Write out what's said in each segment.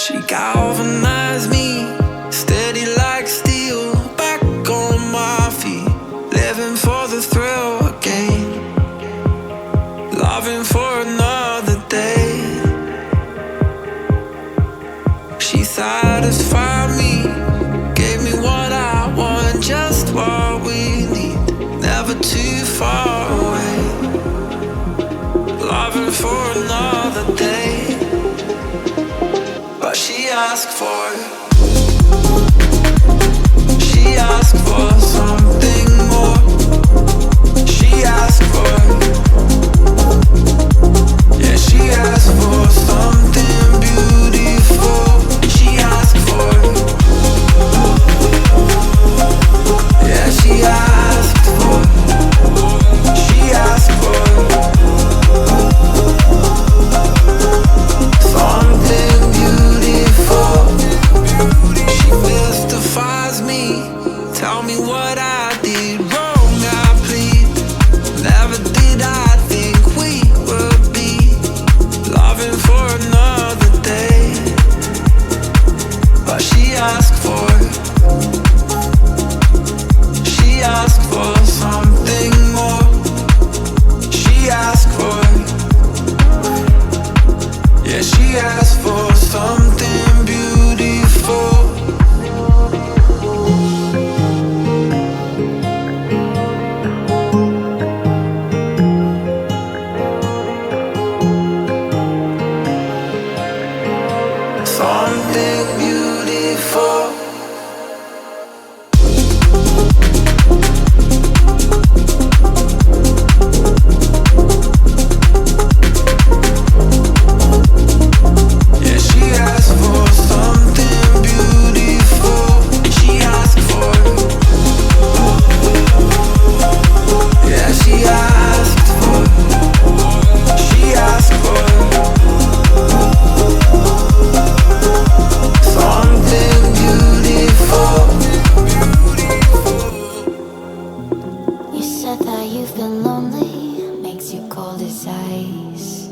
She galvanized me, steady like steel, back on my feet, living for the thrill again, loving for another day. She satisfied me, gave me what I want, just what we need, never too far away, loving for another day. But she asked for something more. She asked for, yeah, she asked for something beautiful. She asked for, yeah, she asked for, she asked for something beautiful. She mystifies me, tell me what I did wrong, I plead. Never did I think we would be loving for another day. But she asked for something more. She asked for, yeah, she asked for something beautiful. Something beautiful. Yeah, she asked for something beautiful. She asked for, yeah, she asked for, she asked for something beautiful. You said that you've been lonely, makes you cold as ice.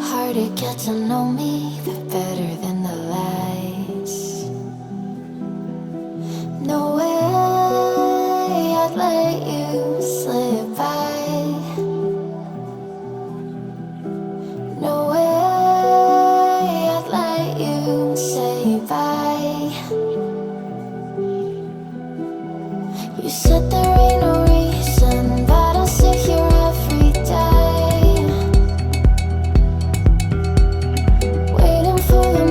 Hard to get to know me, but better than the lies. No way I'd let you slip by. No way I'd let you say bye. You said there ain't no reason, but I'll sit here every day, waiting for the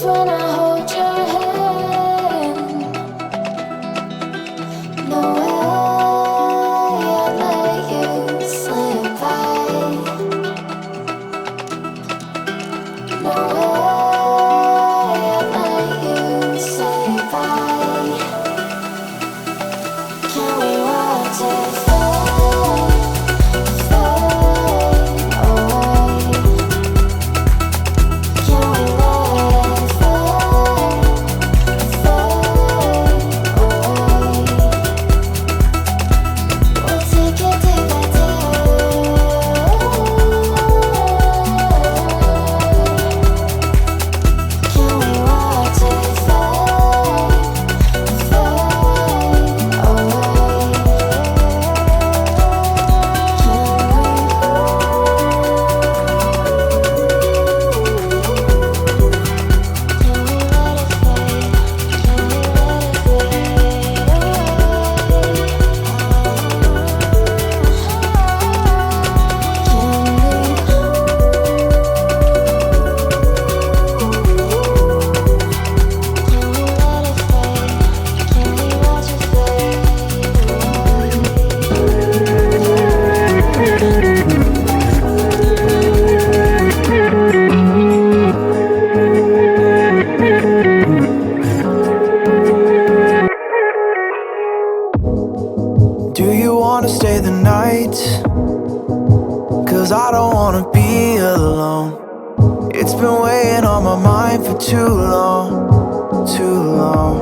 when I hold your hand. No way I'd let you slip by. No way I'd let you say bye. Can we watch it fade, fade away? Can we let it fade, fade away? We'll take it day by day. Can we watch it fade, fade away? Do you wanna stay the night? 'Cause I don't wanna be alone. It's been weighing on my mind for too long, too long.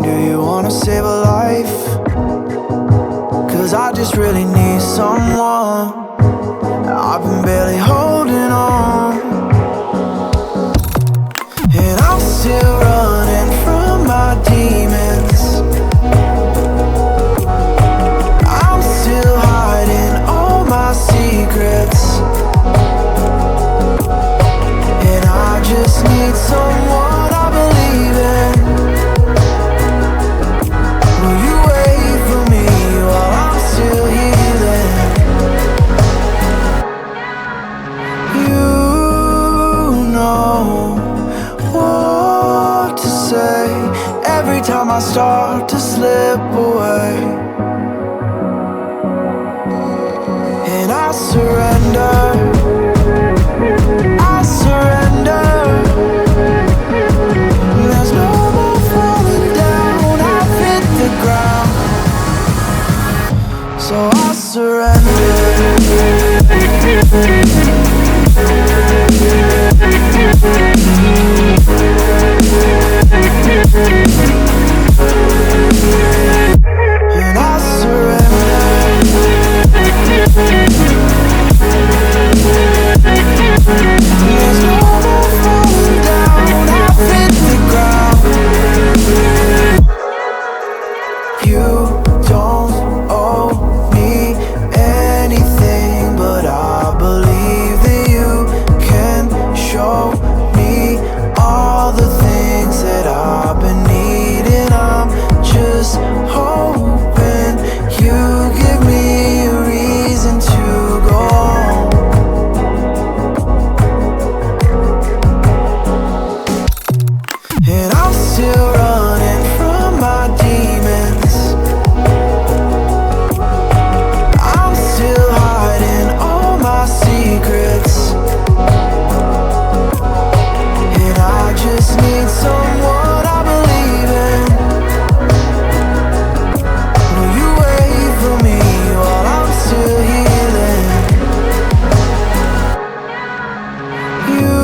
Do you wanna save a life? 'Cause I just really need someone. I've been barely holding on, and I'm still running from my demons. I'm still hiding all my secrets, and I just need someone I believe in. Will you wait for me while I'm still healing? You know what to say every time I start to slip away, and I surrender. I surrender. There's no more falling down. I've hit the ground, so I surrender. And I surrender. There's no more falling down. I've hit the ground. You don't owe me anything, but I believe that you can show me all the things that I've been needing. I'm just hoping you give me a reason to go on. And I'm still running from my demons. I'm still hiding all my secrets, and I just need someone I believe in. Will you wait for me while I'm still healing? You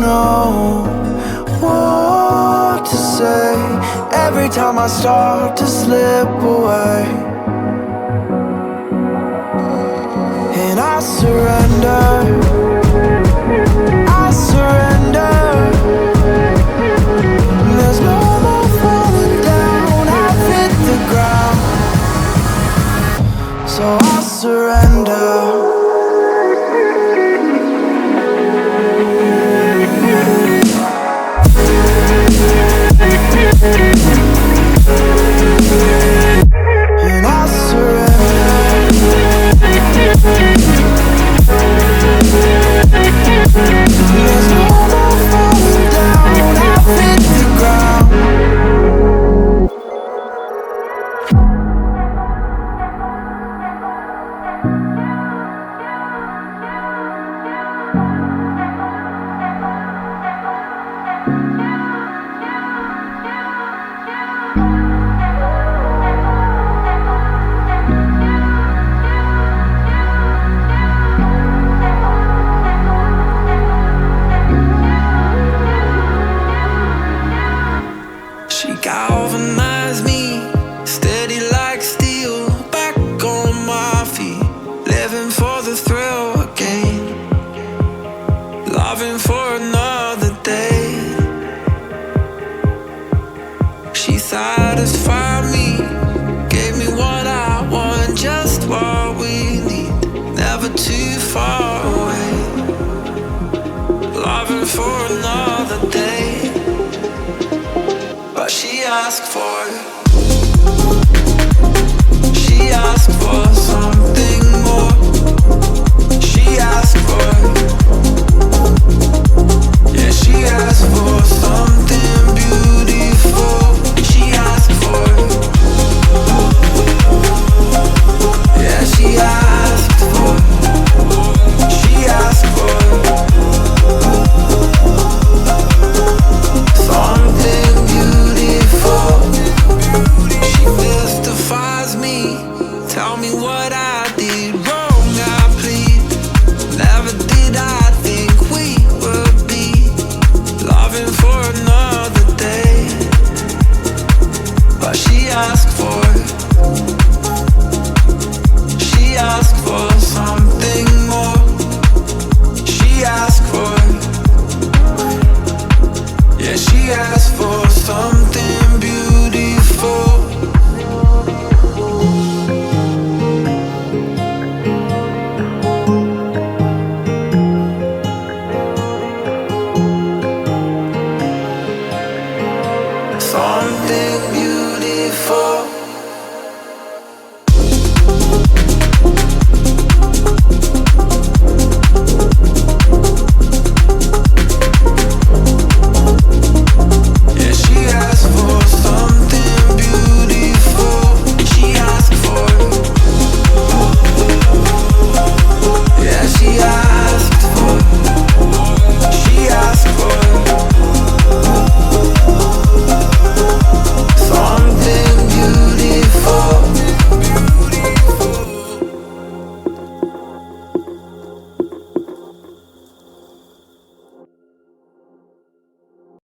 know what to say every time I start to slip away, and I surrender. I surrender. There's no more falling down. I've hit the ground, so I surrender. And I surrender. loving for another day. She satisfied me, gave me what I want, just what we need, never too far away. Loving for another day, but she asked for it. She asked for something more. She asked for it.